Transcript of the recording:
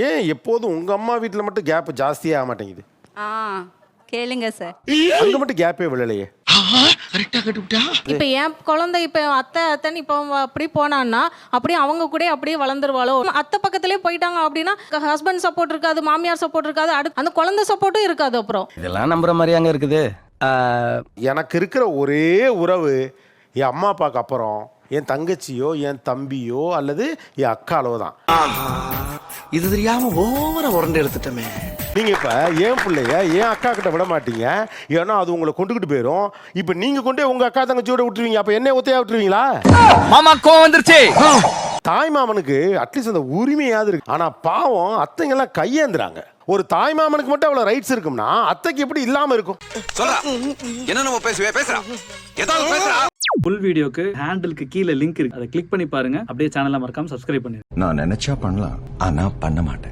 ஏன் எப்போதும் உங்க அம்மா வீட்டில் மட்டும் கேப் ஜாஸ்தியே ஆக மாட்டேங்குது? கேளுங்க சார். அங்க மட்டும் கேப்பே விழலையே. இப்ப என் குழந்தை இப்ப அத்தைன்னு இப்ப அப்படி போனான்னா அப்படியே அவங்க கூட அப்படியே வளர்ந்துருவாளோ. அத்தை பக்கத்திலே போயிட்டாங்க அப்படின்னா ஹஸ்பண்ட் சப்போர்ட் இருக்காது, மாமியார் சப்போர்ட் இருக்காது, அந்த குழந்தை சப்போர்ட்டும் இருக்காது. அப்புறம் இதெல்லாம் நம்புற மாதிரி அங்க இருக்குது. எனக்கு இருக்கிற ஒரே உறவு என் அம்மா அப்பாவுக்கு அப்புறம் என் தங்கச்சியோ என் தம்பியோ அல்லது என் அக்காலோ தான். இது தெரியாம ஓவரா உரண்டு எடுத்துட்டோமே. நீங்க இப்ப என் பிள்ளைய என் அக்கா கிட்ட விட மாட்டீங்க, ஏன்னா அது உங்களை கொண்டுகிட்டு போயிடும். இப்ப நீங்க கொண்டே உங்க அக்கா தங்கச்சியோட விட்டுருவீங்க, அப்ப என்ன ஒத்தையா விட்டுருவீங்களா? மாமா கோவம் வந்துருச்சு. தாய் மாமனுக்கு அட்லீஸ்ட் அந்த உரிமையாவது இருக்கு. ஆனா பாவம் அத்தைங்க எல்லாம் கையேந்துறாங்க. ஒரு தாய் மாமனுக்கு மட்டும் அவ்வளவு ரைட்ஸ் இருக்கும்னா அத்தைக்கு எப்படி இல்லாம இருக்கும்? என்ன நம்ம பேசுறா ஏதாவது பேசுறா. ஃபுல் வீடியோக்கு ஹேண்டிலுக்கு கீழே லிங்க் இருக்கு, அதை கிளிக் பண்ணி பாருங்க. அப்படியே சேனலை மறக்காம சப்ஸ்கிரைப் பண்ணிருங்க. நான் நினைச்சா பண்ணலாம், ஆனா பண்ண மாட்டேன்.